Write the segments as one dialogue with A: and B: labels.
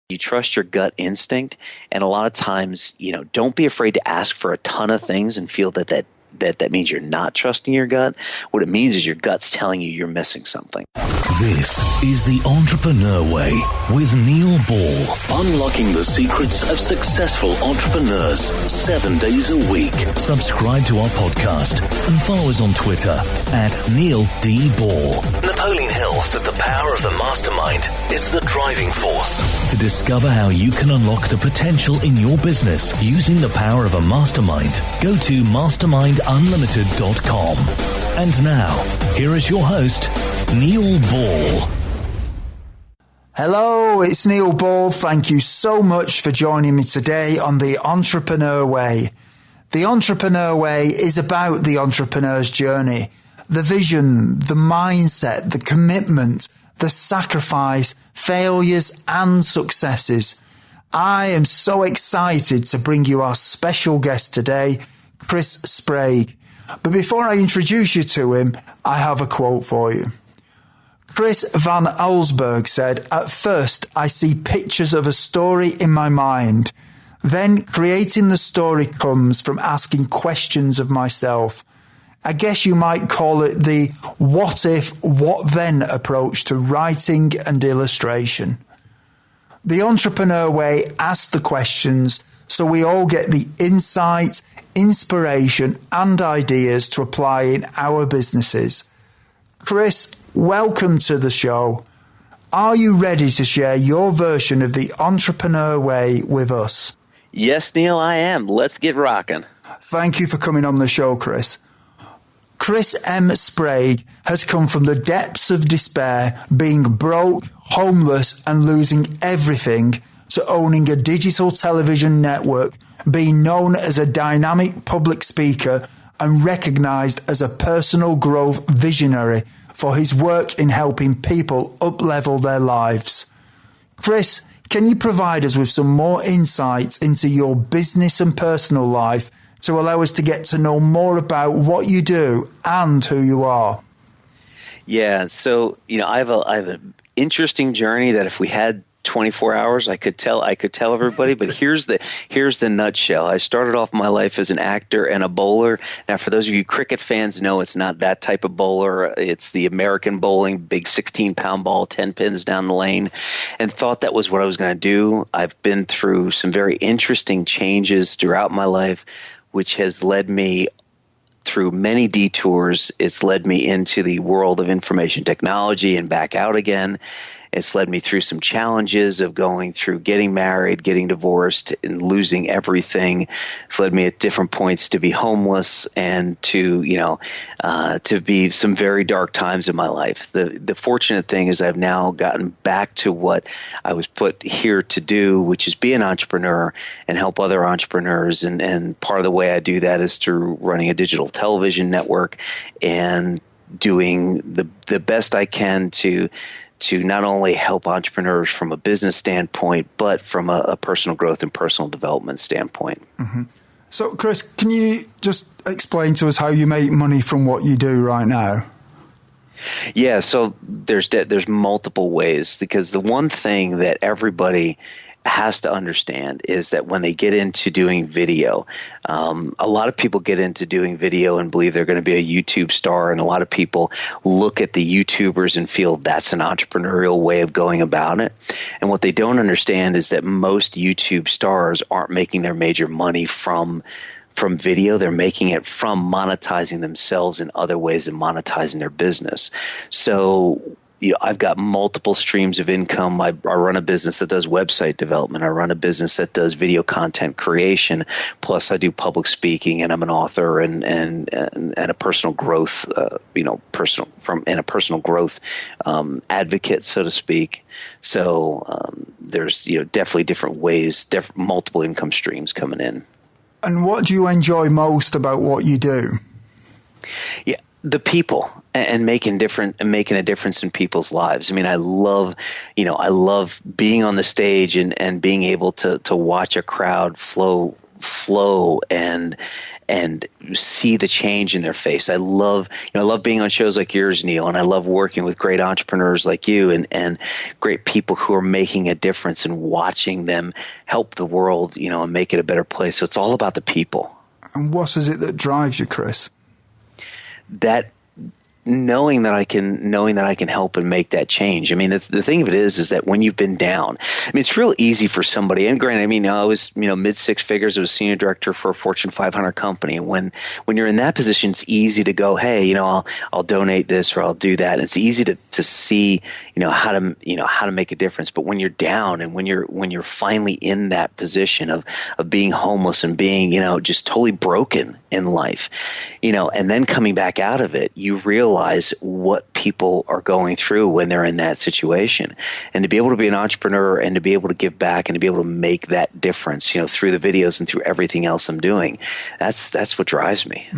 A: You trust your gut instinct, and a lot of times, don't be afraid to ask for a ton of things and feel that means you're not trusting your gut. What it means is your gut's telling you you're missing something.
B: This is The Entrepreneur Way with Neil Ball. Unlocking the secrets of successful entrepreneurs 7 days a week. Subscribe to our podcast and follow us on Twitter at Neil D. Ball. Napoleon Hill said the power of the mastermind is the driving force. To discover how you can unlock the potential in your business using the power of a mastermind, go to mastermindunlimited.com. And now, here is your host, Neil Ball.
C: Hello, it's Neil Ball. Thank you so much for joining me today on The Entrepreneur Way. The Entrepreneur Way is about the entrepreneur's journey, the vision, the mindset, the commitment, the sacrifice, failures and successes. I am so excited to bring you our special guest today, Chris Sprague. But before I introduce you to him, I have a quote for you. Chris Van Allsburg said, "At first, I see pictures of a story in my mind. Then creating the story comes from asking questions of myself. I guess you might call it the what if, what then approach to writing and illustration." The Entrepreneur Way asks the questions so we all get the insight, inspiration and ideas to apply in our businesses. Chris, welcome to the show. Are you ready to share your version of the Entrepreneur Way with us?
A: Yes, Neil, I am. Let's get rocking.
C: Thank you for coming on the show, Chris. Chris M. Sprague has come from the depths of despair, being broke, homeless and losing everything, to owning a digital television network, being known as a dynamic public speaker and recognised as a personal growth visionary for his work in helping people up-level their lives. Chris, can you provide us with some more insights into your business and personal life to allow us to get to know more about what you do and who you are?
A: Yeah, so I have an interesting journey that if we had 24 hours, I could tell everybody, but here's the nutshell. I started off my life as an actor and a bowler. Now, for those of you cricket fans, know it's not that type of bowler. It's the American bowling, big 16-pound ball, 10 pins down the lane, and thought that was what I was going to do. I've been through some very interesting changes throughout my life, which has led me through many detours. It's led me into the world of information technology and back out again. It's led me through some challenges of going through getting married, getting divorced, and losing everything. It's led me at different points to be homeless and to be some very dark times in my life. The fortunate thing is I've now gotten back to what I was put here to do, which is be an entrepreneur and help other entrepreneurs. And part of the way I do that is through running a digital television network and doing the best I can to not only help entrepreneurs from a business standpoint, but from a personal growth and personal development standpoint.
C: Mm-hmm. So, Chris, can you just explain to us how you make money from what you do right now?
A: Yeah, so there's multiple ways, because the one thing that everybody has to understand is that when they get into doing video, a lot of people get into doing video and believe they're going to be a YouTube star, and a lot of people look at the YouTubers and feel that's an entrepreneurial way of going about it. And what they don't understand is that most YouTube stars aren't making their major money from video. They're making it from monetizing themselves in other ways and monetizing their business. So I've got multiple streams of income. I run a business that does website development. I run a business that does video content creation. Plus, I do public speaking, and I'm an author and a personal growth, personal growth advocate, so to speak. So there's definitely different ways, multiple income streams coming in.
C: And what do you enjoy most about what you do?
A: Yeah. The people and making a difference in people's lives. I mean, I love being on the stage and being able to watch a crowd flow and and see the change in their face. I love being on shows like yours, Neil, and I love working with great entrepreneurs like you and great people who are making a difference and watching them help the world, and make it a better place. So it's all about the people.
C: And what is it that drives you, Chris?
A: That knowing that I can help and make that change. I mean, the thing of it is that when you've been down, I mean, it's real easy for somebody. And granted, I mean, I was, mid six figures. I was senior director for a Fortune 500 company. And when you're in that position, it's easy to go, hey, I'll donate this or I'll do that. And it's easy to see, how to make a difference. But when you're down and when you're finally in that position of being homeless and being, just totally broken in life, and then coming back out of it, you realize what people are going through when they're in that situation. And to be able to be an entrepreneur and to be able to give back and to be able to make that difference, through the videos and through everything else I'm doing, that's what drives me.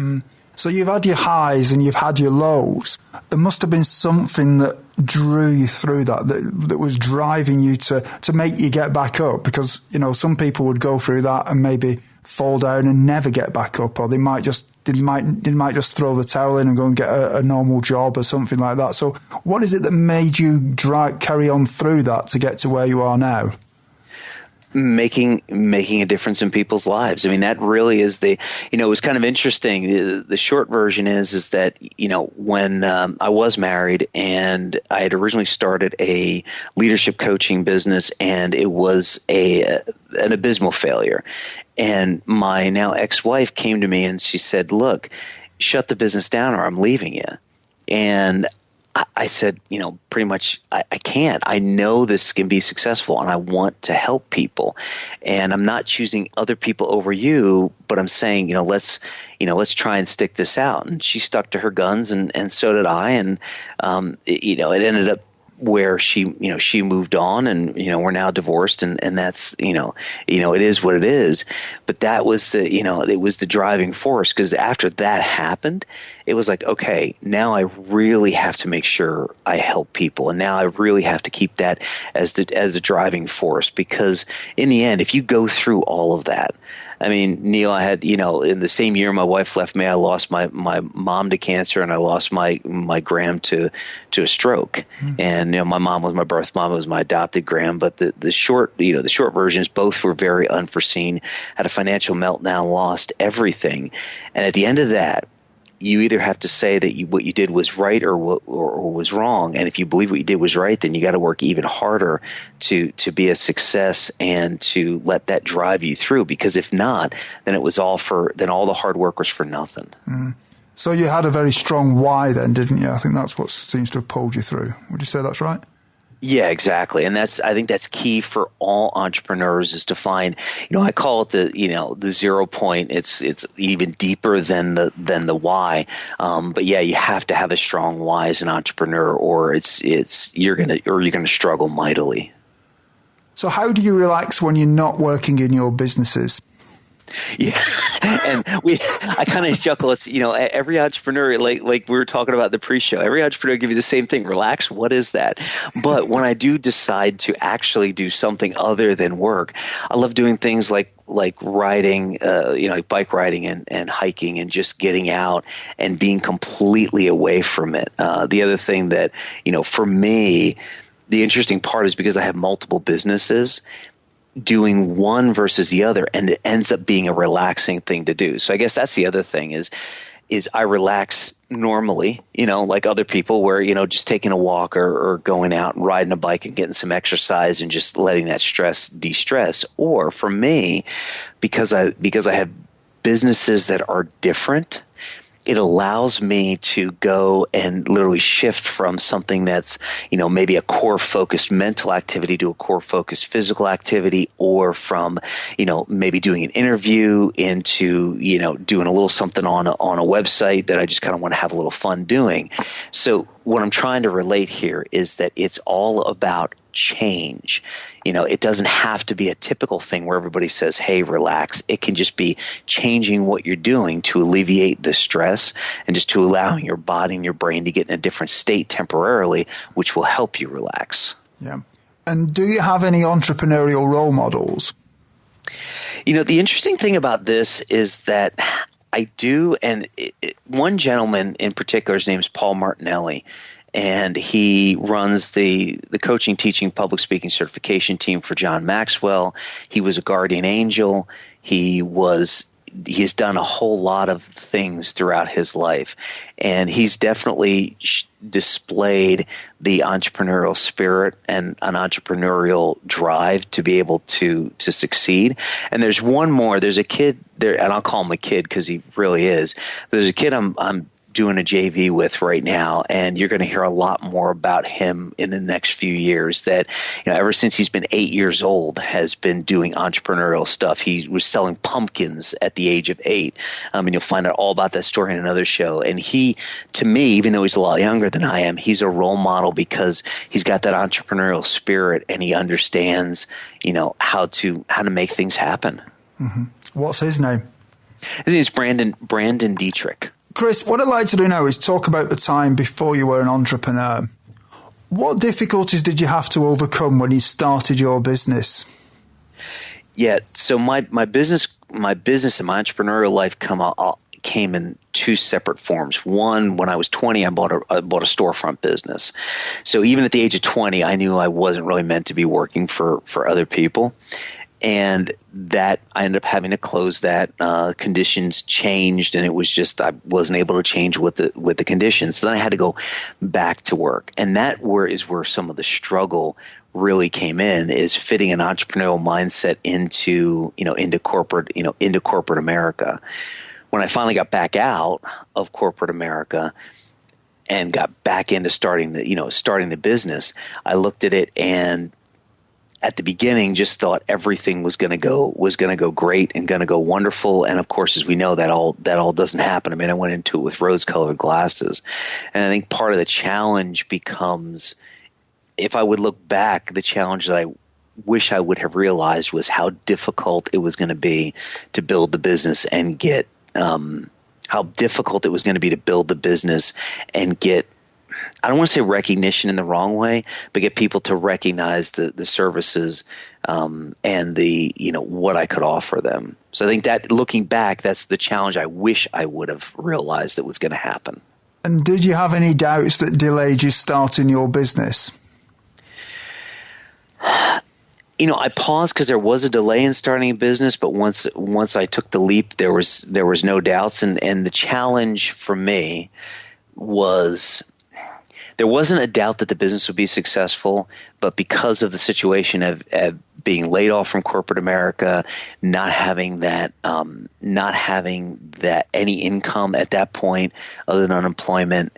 C: So you've had your highs and you've had your lows. There must have been something that drew you through that was driving you to make you get back up, because, some people would go through that and maybe fall down and never get back up, or they might just throw the towel in and go and get a normal job or something like that. So what is it that made you carry on through that to get to where you are now?
A: Making a difference in people's lives. I mean, that really is it was kind of interesting. The short version is that, when I was married and I had originally started a leadership coaching business, and it was an abysmal failure. And my now ex-wife came to me and she said, look, shut the business down or I'm leaving you. And I said, pretty much I can't. I know this can be successful and I want to help people. And I'm not choosing other people over you, but I'm saying, let's try and stick this out. And she stuck to her guns and so did I. And, it ended up where she moved on and, we're now divorced and that's, it is what it is. But that was it was the driving force, because after that happened, it was like, okay, now I really have to make sure I help people. And now I really have to keep that as the driving force, because in the end, if you go through all of that, I mean, Neil, I had, in the same year my wife left me, I lost my mom to cancer and I lost my gram to a stroke. Mm-hmm. And, my mom was my birth mom, was my adopted gram. But the short version is both were very unforeseen, had a financial meltdown, lost everything. And at the end of that, you either have to say that what you did was right or was wrong. And if you believe what you did was right, then you got to work even harder to be a success and to let that drive you through. Because if not, then all the hard work was for nothing. Mm.
C: So you had a very strong why then, didn't you? I think that's what seems to have pulled you through. Would you say that's right?
A: Yeah, exactly. And I think that's key for all entrepreneurs, is to find, I call it the 0 point. It's even deeper than the why. But yeah, you have to have a strong why as an entrepreneur, or you're going to struggle mightily.
C: So how do you relax when you're not working in your businesses?
A: Yeah, and I kind of chuckle. It's, every entrepreneur, like we were talking about the pre-show, every entrepreneur give you the same thing. Relax. What is that? But when I do decide to actually do something other than work, I love doing things like riding, like bike riding and hiking and just getting out and being completely away from it. The other thing that, for me, the interesting part is because I have multiple businesses, doing one versus the other, and it ends up being a relaxing thing to do. So I guess that's the other thing is I relax normally, like other people, where, just taking a walk or going out and riding a bike and getting some exercise and just letting that stress de-stress. Or for me, because I have businesses that are different, it allows me to go and literally shift from something that's, maybe a core focused mental activity to a core focused physical activity, or from, maybe doing an interview into, doing a little something on a website that I just kind of want to have a little fun doing. So what I'm trying to relate here is that it's all about change. It doesn't have to be a typical thing where everybody says, hey, relax. It can just be changing what you're doing to alleviate the stress and just to allowing your body and your brain to get in a different state temporarily, which will help you relax.
C: Yeah. And do you have any entrepreneurial role models?
A: The interesting thing about this is that I do, and one gentleman in particular, his name's Paul Martinelli, and he runs the coaching, teaching, public speaking certification team for John Maxwell. He was a guardian angel. He's done a whole lot of things throughout his life, and he's definitely displayed the entrepreneurial spirit and an entrepreneurial drive to be able to succeed. And there's one more. There's a kid there, and I'll call him a kid because he really is. There's a kid I'm doing a JV with right now, and you're going to hear a lot more about him in the next few years. That, ever since he's been 8 years old, has been doing entrepreneurial stuff. He was selling pumpkins at the age of 8, and you'll find out all about that story in another show. And he, to me, even though he's a lot younger than I am, he's a role model because he's got that entrepreneurial spirit, and he understands, how to make things happen.
C: Mm-hmm. What's his name?
A: His name is Brandon Dietrich.
C: Chris, what I'd like to do now is talk about the time before you were an entrepreneur. What difficulties did you have to overcome when you started your business?
A: Yeah, so my business and my entrepreneurial life came in two separate forms. One, when I was 20, I bought a storefront business. So even at the age of 20, I knew I wasn't really meant to be working for other people. And that I ended up having to close that. Conditions changed, and it was just I wasn't able to change with the conditions. So then I had to go back to work, and that is where some of the struggle really came in, is fitting an entrepreneurial mindset into corporate America. When I finally got back out of corporate America and got back into starting the business, I looked at it and at the beginning just thought everything was going to go great and going to go wonderful. And of course, as we know, that all doesn't happen. I mean, I went into it with rose-colored glasses. And I think part of the challenge becomes, if I would look back, the challenge that I wish I would have realized was how difficult it was going to be to build the business and get how difficult it was going to be to build the business and get, I don't want to say recognition in the wrong way, but get people to recognize the services and the what I could offer them. So I think that, looking back, that's the challenge I wish I would have realized that was going to happen.
C: And did you have any doubts that delayed you starting your business?
A: I paused because there was a delay in starting a business, but once I took the leap, there was no doubts, and the challenge for me was, there wasn't a doubt that the business would be successful, but because of the situation of being laid off from corporate America, not having that any income at that point other than unemployment,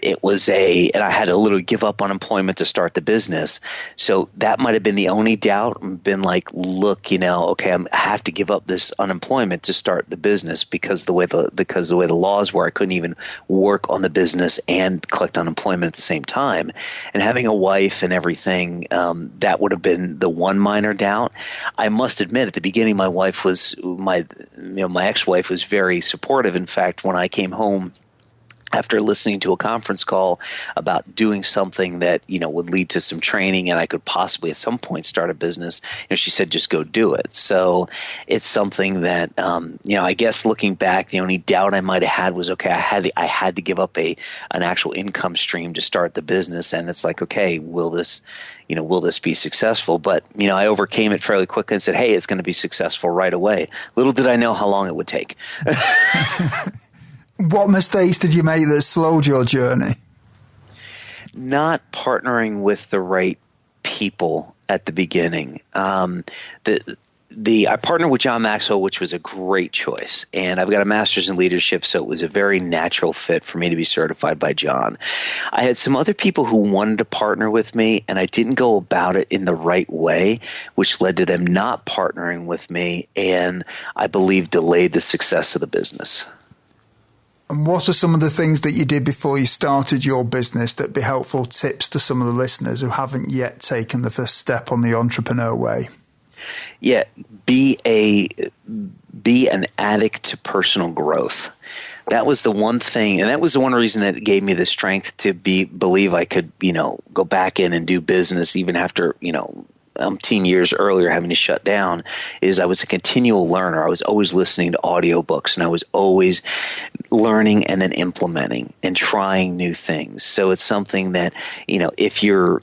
A: it was and I had to literally give up on employment to start the business. So that might have been the only doubt, been like, look, okay, I have to give up this unemployment to start the business because the way the laws were, I couldn't even work on the business and collect unemployment at the same time. And having a wife and everything, that would have been the one minor doubt. I must admit, at the beginning, my ex-wife was very supportive. In fact, when I came home after listening to a conference call about doing something that, would lead to some training and I could possibly at some point start a business, she said, just go do it. So it's something that, I guess looking back, the only doubt I might have had was, okay, I had to give up an actual income stream to start the business. And it's like, okay, will this be successful? But, I overcame it fairly quickly and said, hey, it's going to be successful right away. Little did I know how long it would take.
C: What mistakes did you make that slowed your journey?
A: Not partnering with the right people at the beginning. I partnered with John Maxwell, which was a great choice. And I've got a master's in leadership, so it was a very natural fit for me to be certified by John. I had some other people who wanted to partner with me, and I didn't go about it in the right way, which led to them not partnering with me, and I believe delayed the success of the business.
C: And what are some of the things that you did before you started your business that'd be helpful tips to some of the listeners who haven't yet taken the first step on the entrepreneur way?
A: Yeah, be an addict to personal growth. That was the one thing, and that was the one reason that gave me the strength to believe I could, go back in and do business even after, umpteen years earlier having to shut down, is I was a continual learner. I was always listening to audiobooks, and I was always learning and then implementing and trying new things. So it's something that, if you're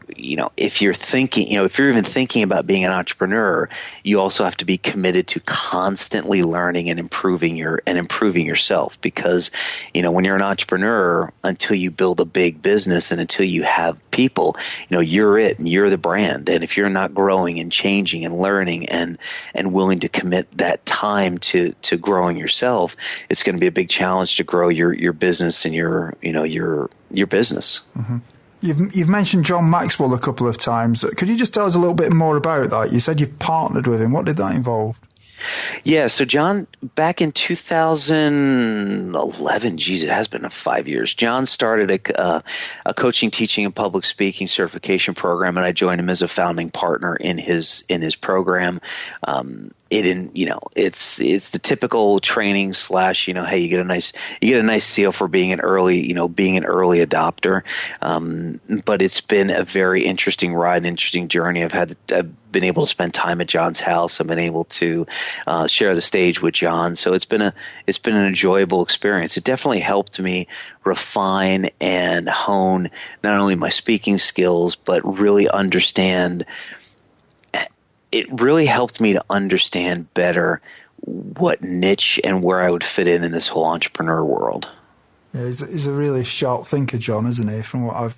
A: thinking, if you're even thinking about being an entrepreneur, you also have to be committed to constantly learning and improving yourself, because, when you're an entrepreneur, until you build a big business and until you have people, you're it and you're the brand. And if you're not growing and changing and learning and willing to commit that time to growing yourself, it's going to be a big challenge to grow your business and your business.
C: Mm-hmm. You've mentioned John Maxwell a couple of times. Could you just tell us a little bit more about that? You said you've partnered with him. What did that involve?
A: Yeah, so John, back in 2011, geez, it has been 5 years, John started a coaching, teaching, and public speaking certification program, and I joined him as a founding partner in his program. It's the typical training / hey, you get a nice seal for being an early adopter. But it's been a very interesting ride, an interesting journey. I've been able to spend time at John's house. I've been able to share the stage with John. So it's been an enjoyable experience. It definitely helped me refine and hone not only my speaking skills, but really understand. It really helped me to understand better what niche and where I would fit in this whole entrepreneur world.
C: Yeah, he's a really sharp thinker, John, isn't he? From what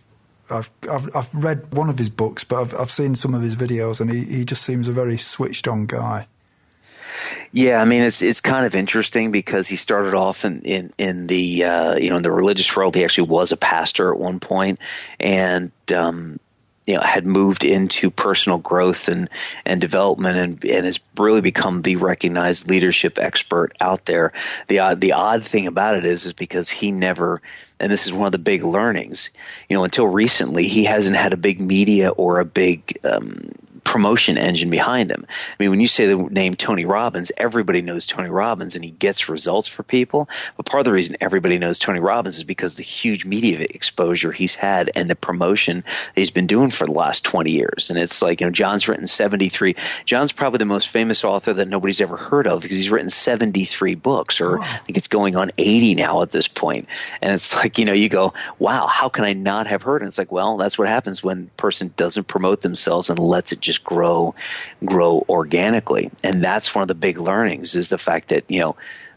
C: I've read one of his books, but I've seen some of his videos, and he just seems a very switched on guy.
A: Yeah, I mean, it's kind of interesting because he started off in the in the religious world. He actually was a pastor at one point, and had moved into personal growth and development and has really become the recognized leadership expert out there. The odd thing about it is because he never, and this is one of the big learnings, until recently, he hasn't had a big media or a big promotion engine behind him. I mean, when you say the name Tony Robbins, everybody knows Tony Robbins and he gets results for people. But part of the reason everybody knows Tony Robbins is because the huge media exposure he's had and the promotion that he's been doing for the last 20 years. And it's like, John's written 73. John's probably the most famous author that nobody's ever heard of because he's written 73 books, or I think it's going on 80 now at this point. And it's like, you go, wow, how can I not have heard? And it's like, well, that's what happens when a person doesn't promote themselves and lets it just grow organically. And that's one of the big learnings, is the fact that,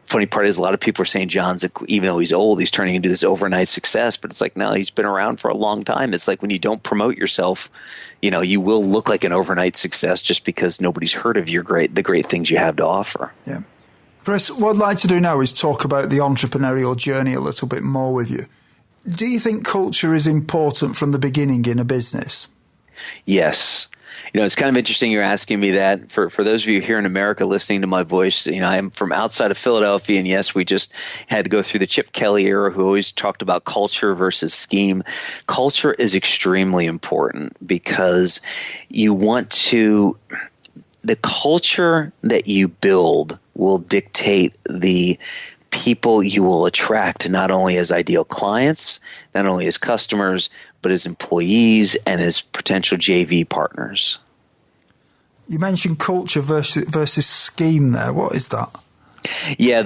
A: funny part is a lot of people are saying John's, even though he's old, he's turning into this overnight success. But it's like, no, he's been around for a long time. It's like when you don't promote yourself, you will look like an overnight success just because nobody's heard of the great things you have to offer.
C: Yeah. Chris, what I'd like to do now is talk about the entrepreneurial journey a little bit more with you. Do you think culture is important from the beginning in a business?
A: Yes. It's kind of interesting you're asking me that. For those of you here in America listening to my voice, I'm from outside of Philadelphia, and yes, we just had to go through the Chip Kelly era, who always talked about culture versus scheme. Culture is extremely important because the culture that you build will dictate the people you will attract, not only as ideal clients, not only as customers, but as employees and as potential JV partners.
C: You mentioned culture versus scheme there. What is that?
A: Yeah,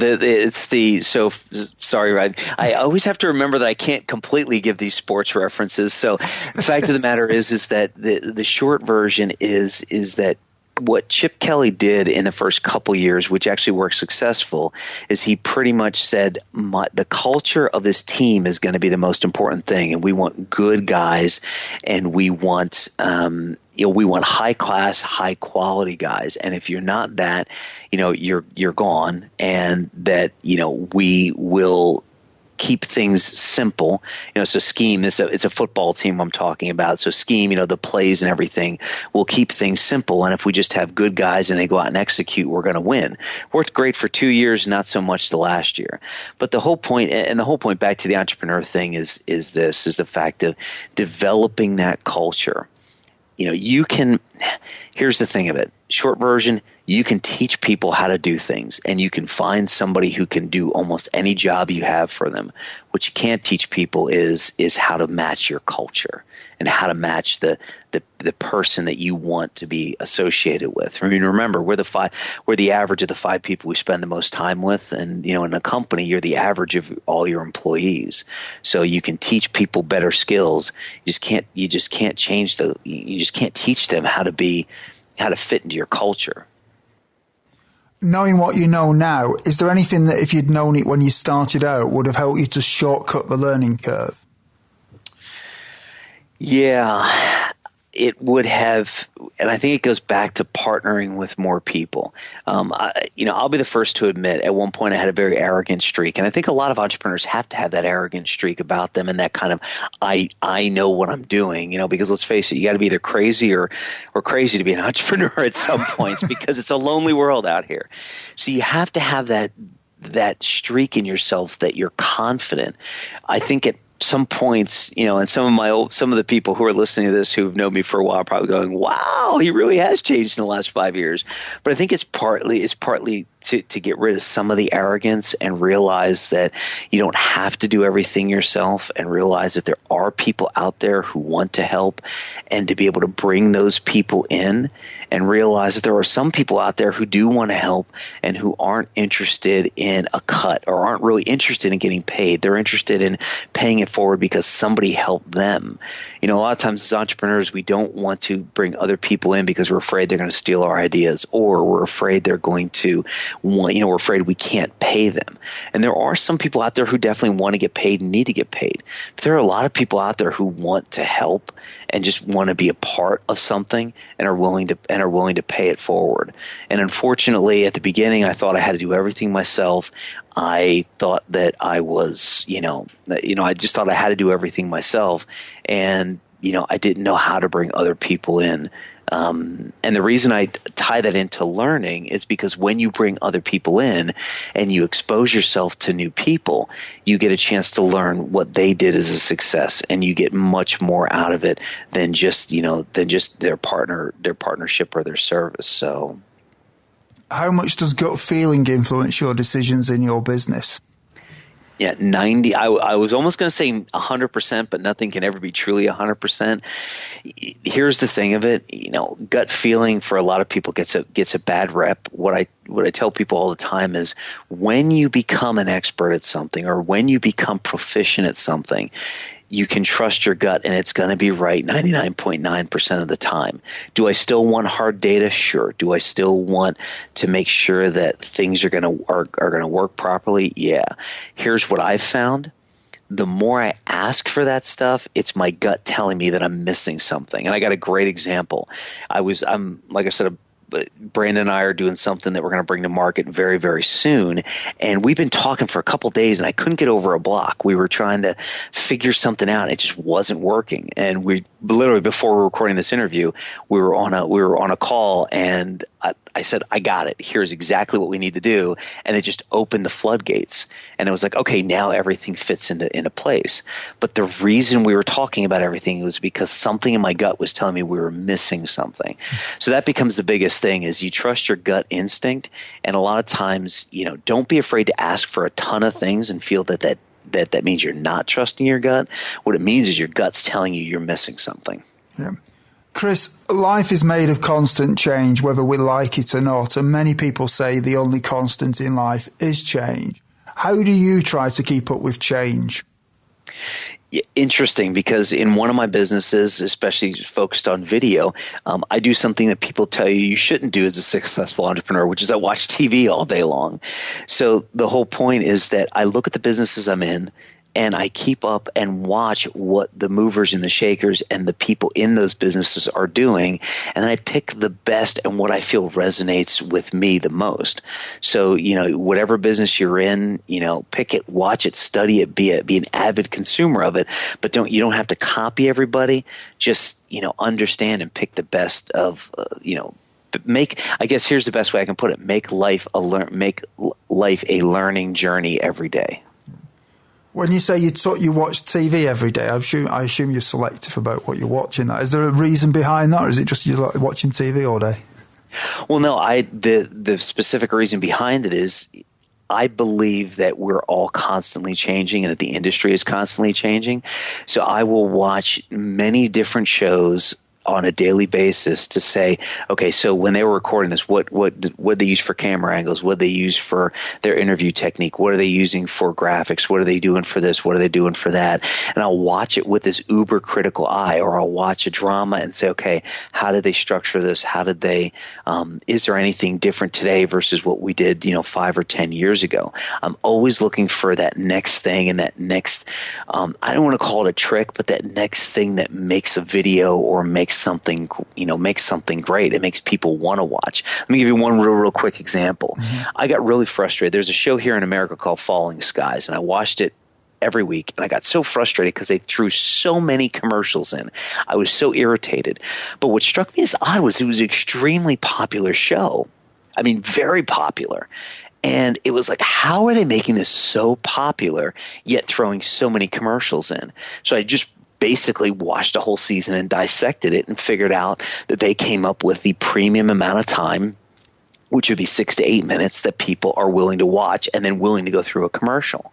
A: sorry, I always have to remember that I can't completely give these sports references. So the fact of the matter is that the short version is that what Chip Kelly did in the first couple years, which actually worked successful, is he pretty much said the culture of this team is going to be the most important thing, and we want good guys, and we want we want high class, high quality guys, and if you're not that, you're gone, and that we will keep things simple. So scheme, it's a football team I'm talking about. So scheme, the plays and everything, will keep things simple. And if we just have good guys and they go out and execute, we're going to win. Worked great for 2 years, not so much the last year. But the whole point back to the entrepreneur thing is the fact of developing that culture. You can here's the thing of it. Short version, you can teach people how to do things, and you can find somebody who can do almost any job you have for them. What you can't teach people is how to match your culture and how to match the person that you want to be associated with. I mean, remember, we're the average of the 5 people we spend the most time with, and in a company, you're the average of all your employees. So you can teach people better skills. You just can't teach them how to fit into your culture.
C: Knowing what you know now, is there anything that if you'd known it when you started out would have helped you to shortcut the learning curve?
A: Yeah, it would have, and I think it goes back to partnering with more people. I'll be the first to admit at one point I had a very arrogant streak, and I think a lot of entrepreneurs have to have that arrogant streak about them and that kind of I know what I'm doing, because let's face it, you got to be either crazy or crazy to be an entrepreneur at some points because it's a lonely world out here. So you have to have that streak in yourself that you're confident. I think at some points, and some of the people who are listening to this who've known me for a while are probably going, wow, he really has changed in the last 5 years. But I think it's partly to get rid of some of the arrogance and realize that you don't have to do everything yourself, and realize that there are people out there who want to help, and to be able to bring those people in, and realize that there are some people out there who do want to help and who aren't interested in a cut or aren't really interested in getting paid. They're interested in paying it forward because somebody helped them. A lot of times as entrepreneurs, we don't want to bring other people in because we're afraid they're going to steal our ideas, or we're afraid they're going to we're afraid we can't pay them. And there are some people out there who definitely want to get paid and need to get paid. But there are a lot of people out there who want to help and just want to be a part of something and are willing to pay it forward. And unfortunately, at the beginning, I thought I had to do everything myself. I thought that I was, I just thought I had to do everything myself. And, I didn't know how to bring other people in. And the reason I tie that into learning is because when you bring other people in and you expose yourself to new people, you get a chance to learn what they did as a success, and you get much more out of it than just their partnership or their service. So,
C: how much does gut feeling influence your decisions in your business?
A: Yeah, 90. I was almost going to say 100%, but nothing can ever be truly 100%. Here's the thing of it, gut feeling for a lot of people gets a bad rep. What I tell people all the time is when you become an expert at something, or when you become proficient at something, you can trust your gut and it's going to be right 99.9% of the time. Do I still want hard data? Sure. Do I still want to make sure that things are going to work properly? Yeah. Here's what I've found. The more I ask for that stuff, it's my gut telling me that I'm missing something. And I got a great example. I'm like I said, Brandon and I are doing something that we're going to bring to market very, very soon. And we've been talking for a couple of days, and I couldn't get over a block. We were trying to figure something out, and it just wasn't working. And we literally, before we were recording this interview, we were on a call, and I said, I got it. Here's exactly what we need to do. And it just opened the floodgates. And it was like, okay, now everything fits into place. But the reason we were talking about everything was because something in my gut was telling me we were missing something. So that becomes the biggest thing, is you trust your gut instinct. And a lot of times, don't be afraid to ask for a ton of things and feel that means you're not trusting your gut. What it means is your gut's telling you you're missing something.
C: Yeah. Chris, life is made of constant change, whether we like it or not, and many people say the only constant in life is change. How do you try to keep up with change?
A: Interesting, because in one of my businesses, especially focused on video, I do something that people tell you shouldn't do as a successful entrepreneur, which is I watch TV all day long. So the whole point is that I look at the businesses I'm in, and I keep up and watch what the movers and the shakers and the people in those businesses are doing. And I pick the best and what I feel resonates with me the most. So, whatever business you're in, pick it, watch it, study it, be an avid consumer of it. But you don't have to copy everybody. Just, understand and pick the best of, I guess here's the best way I can put it. Make life a learning journey every day.
C: When you say you watch TV every day, I assume you're selective about what you're watching. Is there a reason behind that, or is it just you like watching TV all day?
A: Well, no, the specific reason behind it is I believe that we're all constantly changing and that the industry is constantly changing. So I will watch many different shows on a daily basis to say, okay, so when they were recording this, what they use for camera angles? What they use for their interview technique? What are they using for graphics? What are they doing for this? What are they doing for that? And I'll watch it with this uber critical eye, or I'll watch a drama and say, okay, how did they structure this? How did they, is there anything different today versus what we did, 5 or 10 years ago? I'm always looking for that next thing and that next, I don't want to call it a trick, but that next thing that makes a video or makes something great. It makes people want to watch. Let me give you one real quick example. Mm-hmm. I got really frustrated. There's a show here in America called Falling Skies, and I watched it every week, and I got so frustrated because they threw so many commercials in. I was so irritated. But what struck me as odd was it was an extremely popular show. I mean, very popular. And it was like, how are they making this so popular yet throwing so many commercials in? So I just basically watched a whole season and dissected it and figured out that they came up with the premium amount of time, which would be 6 to 8 minutes, that people are willing to watch and then willing to go through a commercial.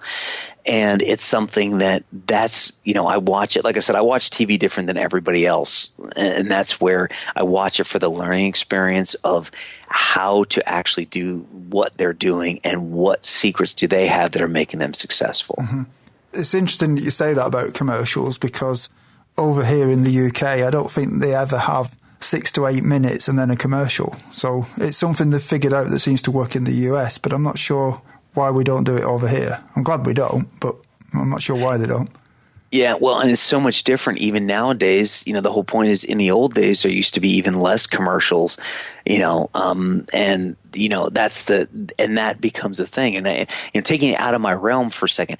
A: And it's something that's I watch it. Like I said, I watch TV different than everybody else. And that's where I watch it for the learning experience of how to actually do what they're doing and what secrets do they have that are making them successful.
C: Mm-hmm. It's interesting that you say that about commercials, because over here in the UK, I don't think they ever have 6 to 8 minutes and then a commercial. So it's something they've figured out that seems to work in the US, but I'm not sure why we don't do it over here. I'm glad we don't, but I'm not sure why they don't.
A: Yeah, well, and it's so much different even nowadays. The whole point is, in the old days, there used to be even less commercials, and that becomes a thing. And taking it out of my realm for a second,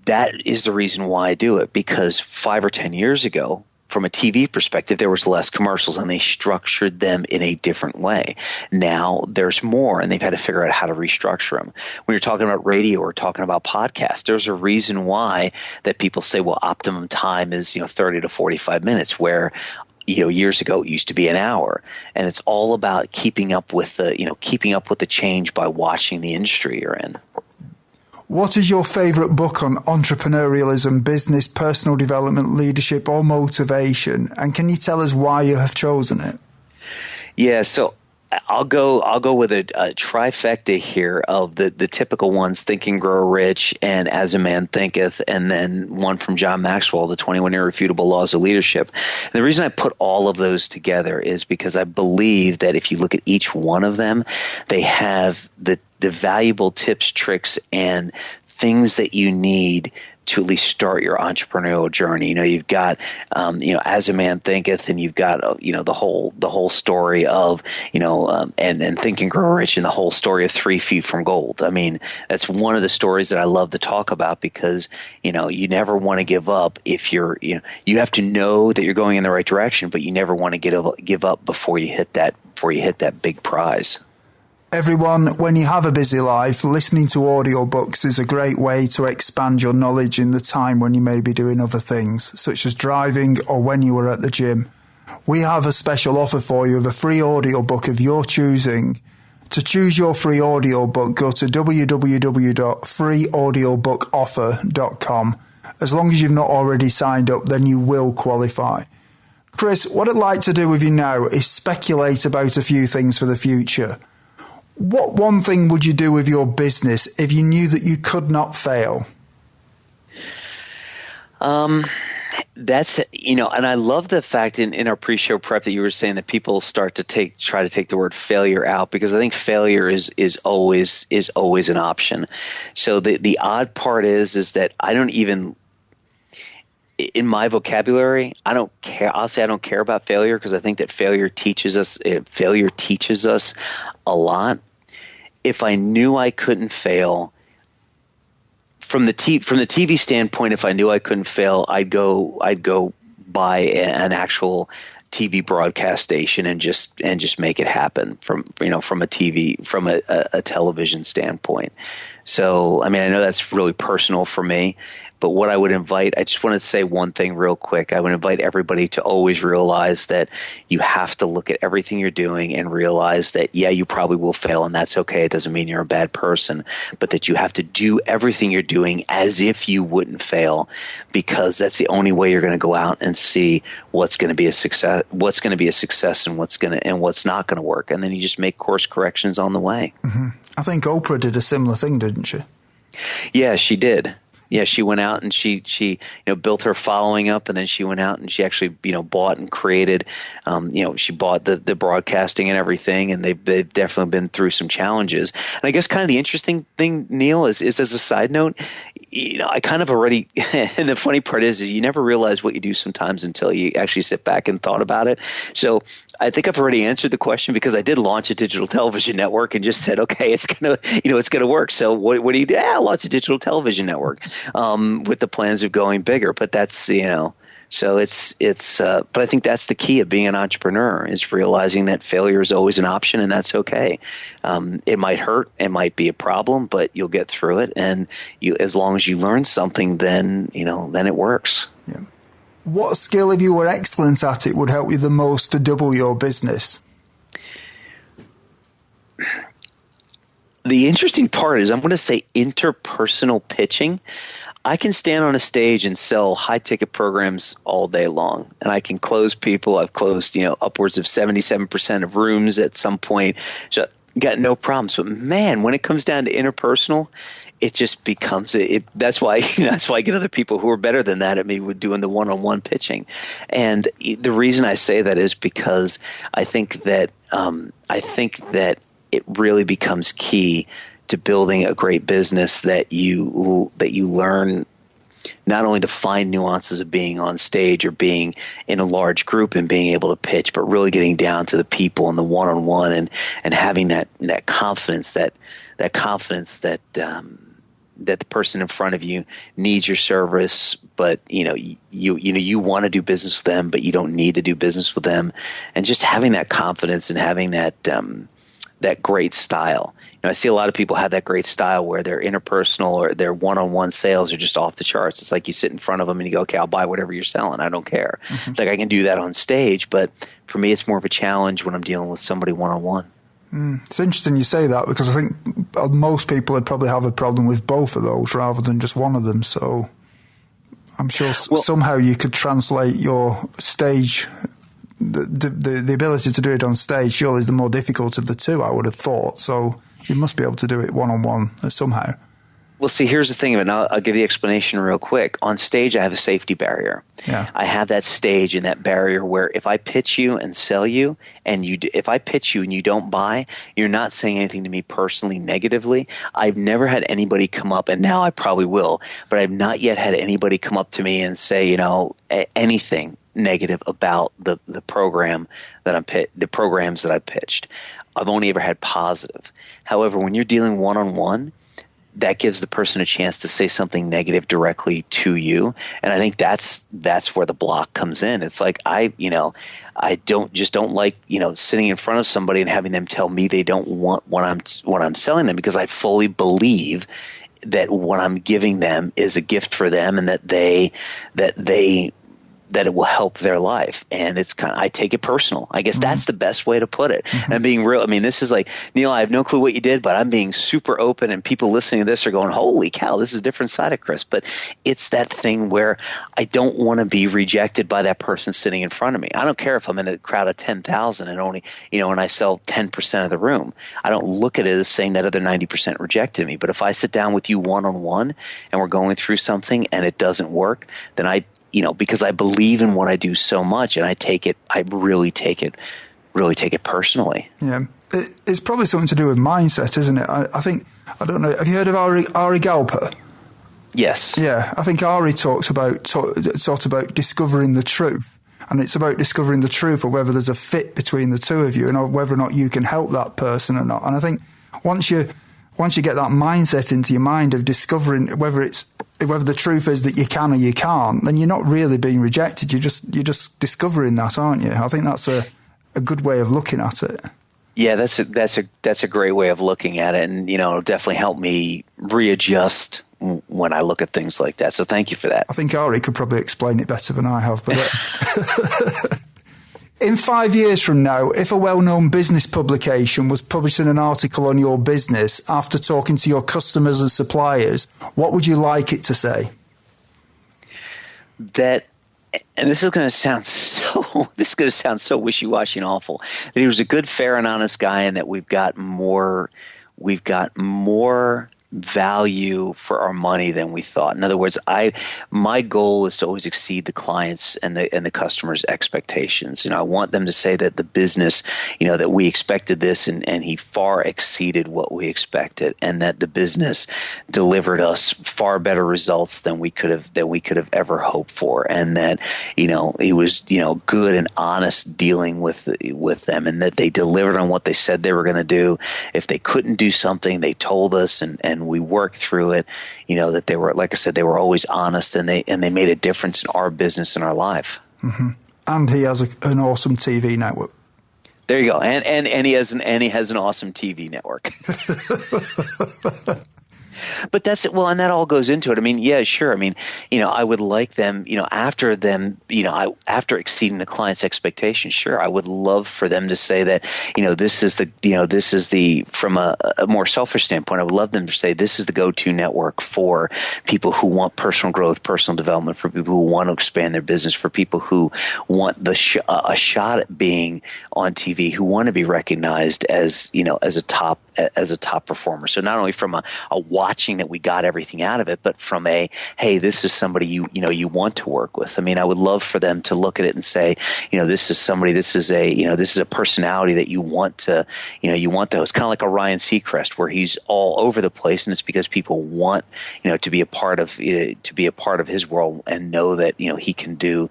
A: that is the reason why I do it, because 5 or 10 years ago, from a TV perspective, there was less commercials and they structured them in a different way. Now there's more, and they've had to figure out how to restructure them. When you're talking about radio or talking about podcasts, there's a reason why that people say, well, optimum time is 30 to 45 minutes, where years ago it used to be an hour. And it's all about keeping up with the change by watching the industry you're in.
C: What is your favorite book on entrepreneurialism, business, personal development, leadership, or motivation? And can you tell us why you have chosen it?
A: Yeah, so I'll go with a trifecta here of the typical ones: Think and Grow Rich and As a Man Thinketh, and then one from John Maxwell, The 21 Irrefutable Laws of Leadership. And the reason I put all of those together is because I believe that if you look at each one of them, they have the valuable tips, tricks, and things that you need to at least start your entrepreneurial journey. You've got, As a Man Thinketh, and you've got, the whole story of, and Think and Grow Rich, and the whole story of 3 Feet from Gold. I mean, that's one of the stories that I love to talk about, because, you never want to give up if you're, you have to know that you're going in the right direction, but you never want to give up before you hit that big prize.
C: Everyone, when you have a busy life, listening to audiobooks is a great way to expand your knowledge in the time when you may be doing other things, such as driving or when you were at the gym. We have a special offer for you of a free audiobook of your choosing. To choose your free audiobook, go to www.freeaudiobookoffer.com. As long as you've not already signed up, then you will qualify. Chris, what I'd like to do with you now is speculate about a few things for the future. What one thing would you do with your business if you knew that you could not fail?
A: That's, and I love the fact in our pre-show prep that you were saying that people start to try to take the word failure out, because I think failure is always an option. So the odd part is that I don't even, in my vocabulary, I don't care. I'll say I don't care about failure, because I think that failure teaches us a lot. If I knew I couldn't fail, from the TV standpoint, if I knew I couldn't fail, I'd go buy an actual TV broadcast station and just make it happen from a television standpoint. So, I mean, I know that's really personal for me, But what I would invite, I just want to say one thing real quick. I would invite everybody to always realize that you have to look at everything you're doing and realize that, yeah, you probably will fail, and that's okay. It doesn't mean you're a bad person, but that you have to do everything you're doing as if you wouldn't fail, because that's the only way you're going to go out and see what's going to be a success, and what's not going to work. And then you just make course corrections on the way.
C: Mm-hmm. I think Oprah did a similar thing, didn't she?
A: Yeah, she did. Yeah, she went out and she built her following up, and then she went out and she actually bought and created, she bought the broadcasting and everything, and they've definitely been through some challenges. And I guess kind of the interesting thing, Neil, is as a side note, I kind of already, and the funny part is you never realize what you do sometimes until you actually sit back and thought about it. So I think I've already answered the question, because I did launch a digital television network and just said, okay, it's gonna work. So what do you do? I'll launch a digital television network with the plans of going bigger. But that's so but I think that's the key of being an entrepreneur, is realizing that failure is always an option, and that's okay. It might hurt, it might be a problem, but you'll get through it, and as long as you learn something, then it works.
C: Yeah. What skill, if you were excellent at it, would help you the most to double your business?
A: The interesting part is I'm going to say interpersonal pitching. I can stand on a stage and sell high-ticket programs all day long, and I can close people. I've closed, upwards of 77% of rooms at some point. So got no problems. But man, when it comes down to interpersonal, it just becomes that's why I get other people who are better than that at me with doing the one-on-one pitching. And the reason I say that is because I think that it really becomes key to building a great business, that you learn not only to find nuances of being on stage or being in a large group and being able to pitch, but really getting down to the people and the one-on-one, and having that confidence that the person in front of you needs your service, but you want to do business with them, but you don't need to do business with them, and just having that confidence and having that great style. I see a lot of people have that great style where their interpersonal or their one-on-one sales are just off the charts. It's like you sit in front of them and you go, okay, I'll buy whatever you're selling. I don't care. Mm-hmm. It's like I can do that on stage, but for me, it's more of a challenge when I'm dealing with somebody one-on-one.
C: It's interesting you say that, because I think most people would probably have a problem with both of those rather than just one of them. So I'm sure somehow you could translate your stage. The ability to do it on stage surely is the more difficult of the two, I would have thought. So you must be able to do it one-on-one somehow.
A: Well, see, here's the thing of it, and I'll give you the explanation real quick. On stage, I have a safety barrier.
C: Yeah.
A: I have that stage and that barrier where if I pitch you and sell you, and if I pitch you and you don't buy, you're not saying anything to me personally negatively. I've never had anybody come up, and now I probably will, but I've not yet had anybody come up to me and say, anything negative about the program the programs that I pitched. I've only ever had positive. However, when you're dealing one-on-one, that gives the person a chance to say something negative directly to you, and I think that's where the block comes in. It's like I don't like sitting in front of somebody and having them tell me they don't want what I'm selling them, because I fully believe that what I'm giving them is a gift for them, and that it will help their life. And it's I take it personal. I guess that's the best way to put it. Mm-hmm. And being real, this is like, Neil, I have no clue what you did, but I'm being super open, and people listening to this are going, holy cow, this is a different side of Chris. But it's that thing where I don't want to be rejected by that person sitting in front of me. I don't care if I'm in a crowd of 10,000 and only, and I sell 10% of the room. I don't look at it as saying that other 90% rejected me. But if I sit down with you one-on-one and we're going through something and it doesn't work, then because I believe in what I do so much, and I really take it personally.
C: Yeah. It's probably something to do with mindset, isn't it? I think, I don't know, have you heard of Ari Galper?
A: Yes.
C: Yeah, I think Ari talked about discovering the truth, and it's about discovering the truth of whether there's a fit between the two of you and whether or not you can help that person or not. And I think once you get that mindset into your mind of discovering whether the truth is that you can or you can't, then you're not really being rejected. You're just discovering that, aren't you? I think that's a good way of looking at it.
A: Yeah, that's a great way of looking at it, and it'll definitely help me readjust when I look at things like that. So thank you for that.
C: I think Ari could probably explain it better than I have. But in 5 years from now, if a well-known business publication was publishing an article on your business after talking to your customers and suppliers, what would you like it to say?
A: That, and this is going to sound so wishy-washy and awful, that he was a good, fair, and honest guy, and that we've got more value for our money than we thought. In other words, my goal is to always exceed the clients and the customers' expectations. I want them to say that the business, that we expected this, and he far exceeded what we expected, and that the business delivered us far better results than we could have ever hoped for, and that he was good and honest dealing with them, and that they delivered on what they said they were going to do. If they couldn't do something, they told us, and we worked through it. That they were, like I said, they were always honest, and they made a difference in our business and our life.
C: Mm-hmm. And he has an awesome TV network.
A: There you go, and he has an awesome TV network. But that's it. Well, and that all goes into it. I mean, yeah, sure. I mean, I would like them, after exceeding the client's expectations, sure, I would love for them to say that, this is the, from a more selfish standpoint, I would love them to say this is the go-to network for people who want personal growth, personal development, for people who want to expand their business, for people who want a shot at being on TV, who want to be recognized as a top performer. So not only from a watching that we got everything out of it, but from a, hey, this is somebody you want to work with. I mean, I would love for them to look at it and say, this is a personality that you want to host, kind of like a Ryan Seacrest, where he's all over the place, and it's because people want, to be a part of his world, and know that, he can do,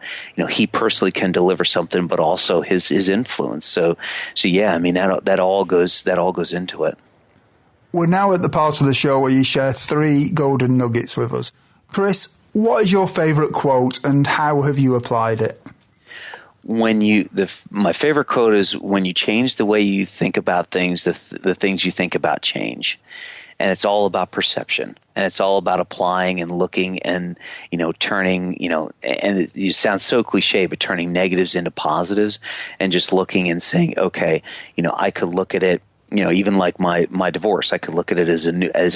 A: he personally can deliver something, but also his influence. So yeah, I mean, that all goes into it.
C: We're now at the part of the show where you share 3 golden nuggets with us. Chris, what is your favorite quote, and how have you applied it?
A: My favorite quote is, when you change the way you think about things, the things you think about change. And it's all about perception, and it's all about applying and looking and, turning, and it sounds so cliche, but turning negatives into positives, and just looking and saying, okay, I could look at it, even like my divorce, I could look at it as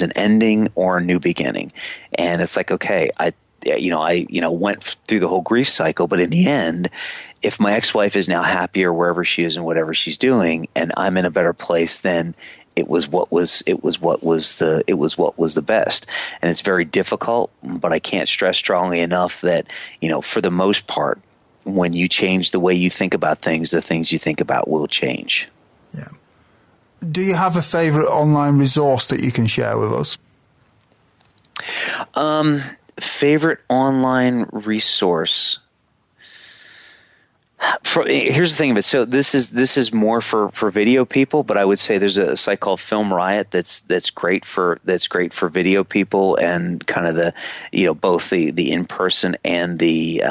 A: an ending or a new beginning. And it's like, okay, I went through the whole grief cycle, but in the end, if my ex-wife is now happier wherever she is and whatever she's doing, and I'm in a better place, then it was what was the best. And it's very difficult, but I can't stress strongly enough that, for the most part, when you change the way you think about things, the things you think about will change.
C: Yeah. Do you have a favorite online resource that you can share with us?
A: Favorite online resource. Here's the thing of it. So this is more for video people, but I would say there's a site called Film Riot that's great for video people, and kind of the both the in person and the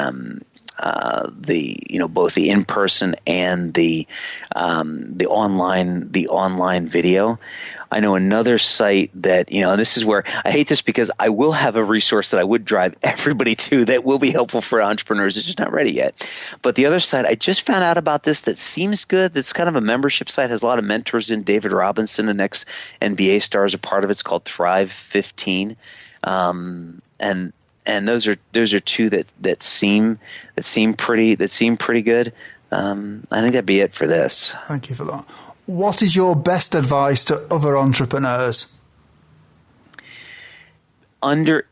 A: both the in person and the online video. I know another site that, this is where I hate this, because I will have a resource that I would drive everybody to that will be helpful for entrepreneurs. It's just not ready yet. But the other site, I just found out about this that seems good. That's kind of a membership site, has a lot of mentors in. David Robinson, an ex-NBA star, is a part of it. It's called Thrive 15. And those are 2 that seem pretty good. I think that'd be it for this.
C: Thank you for that. What is your best advice to other entrepreneurs?
A: The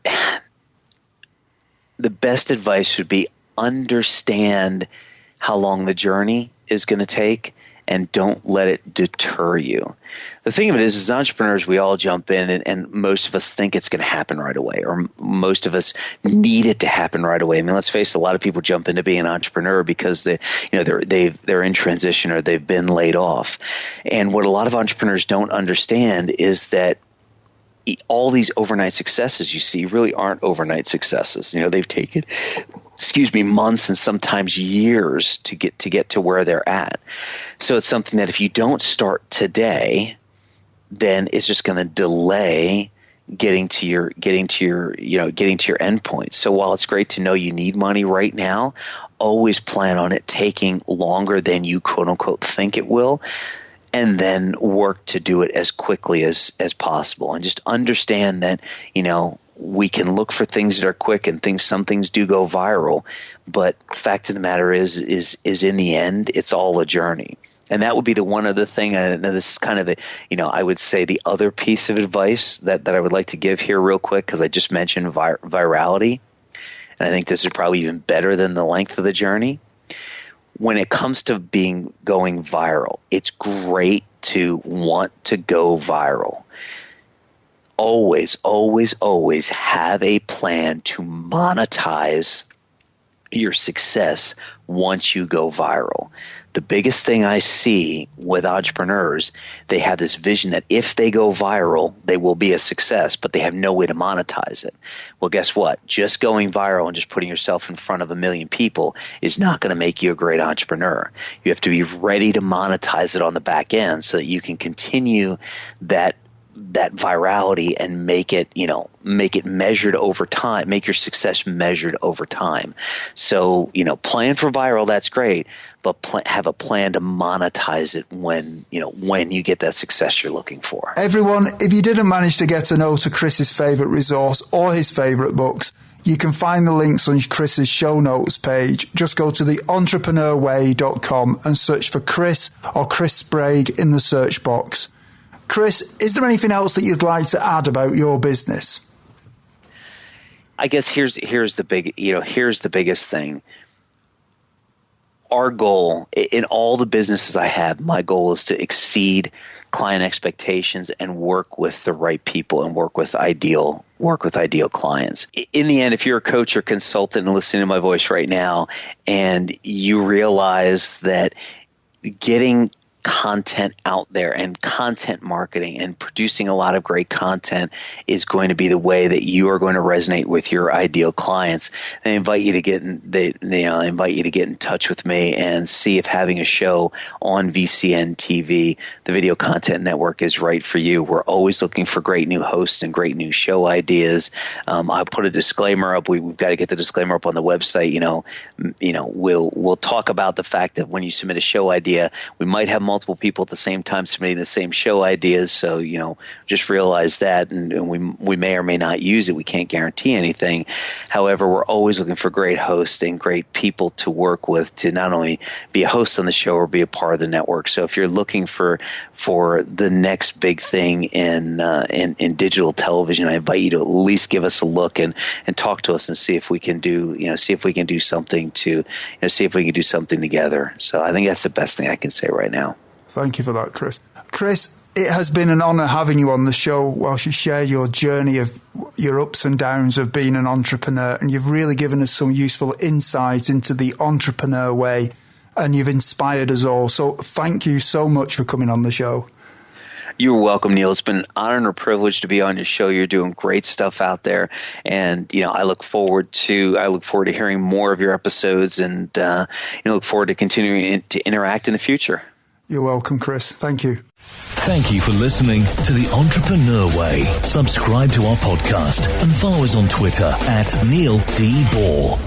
A: best advice would be, understand how long the journey is going to take, and don't let it deter you. The thing of it is, as entrepreneurs, we all jump in, and most of us think it's going to happen right away, or most of us need it to happen right away. I mean, let's face it, a lot of people jump into being an entrepreneur because they're in transition, or they've been laid off. And what a lot of entrepreneurs don't understand is that all these overnight successes you see really aren't overnight successes. They've taken, months and sometimes years to get to where they're at. So it's something that if you don't start today, then it's just going to delay getting to your endpoint. So while it's great to know you need money right now, always plan on it taking longer than you quote unquote think it will, and then work to do it as quickly as possible. And just understand that, we can look for things that are quick and some things do go viral, but the fact of the matter is in the end, it's all a journey. And that would be the one other thing, and this is kind of I would say the other piece of advice that I would like to give here real quick, because I just mentioned virality, and I think this is probably even better than the length of the journey. When it comes to going viral, it's great to want to go viral. Always, always, always have a plan to monetize your success once you go viral. The biggest thing I see with entrepreneurs, they have this vision that if they go viral, they will be a success, but they have no way to monetize it. Well, guess what? Just going viral and just putting yourself in front of 1 million people is not going to make you a great entrepreneur. You have to be ready to monetize it on the back end so that you can continue that virality and make it measured over time, make your success measured over time. So, plan for viral, that's great, but have a plan to monetize it when you get that success you're looking for.
C: Everyone, if you didn't manage to get a note of Chris's favorite resource or his favorite books, you can find the links on Chris's show notes page. Just go to theentrepreneurway.com and search for Chris or Chris Sprague in the search box. Chris, is there anything else that you'd like to add about your business?
A: I guess here's the biggest thing. Our goal in all the businesses I have, my goal is to exceed client expectations and work with the right people and work with ideal clients. In the end, if you're a coach or consultant and listening to my voice right now, and you realize that getting content out there and content marketing and producing a lot of great content is going to be the way that you are going to resonate with your ideal clients, they invite you to get in touch with me and see if having a show on VCN TV, the Video Content Network, is right for you. We're always looking for great new hosts and great new show ideas. I'll put a disclaimer up. We've got to get the disclaimer up on the website. We'll talk about the fact that when you submit a show idea, we might have multiple people at the same time submitting the same show ideas. So, just realize that, and we may or may not use it. We can't guarantee anything. However, we're always looking for great hosts and great people to work with to not only be a host on the show or be a part of the network. So if you're looking for the next big thing in digital television, I invite you to at least give us a look and talk to us and see if we can do something together. So I think that's the best thing I can say right now.
C: Thank you for that, Chris. Chris, it has been an honor having you on the show whilst you share your journey of your ups and downs of being an entrepreneur, and you've really given us some useful insights into the entrepreneur way, and you've inspired us all. So thank you so much for coming on the show.
A: You're welcome, Neil. It's been an honor and a privilege to be on your show. You're doing great stuff out there, and I look forward to hearing more of your episodes, and look forward to continuing to interact in the future.
C: You're welcome, Chris. Thank you.
B: Thank you for listening to The Entrepreneur Way. Subscribe to our podcast and follow us on Twitter @Neil D. Ball.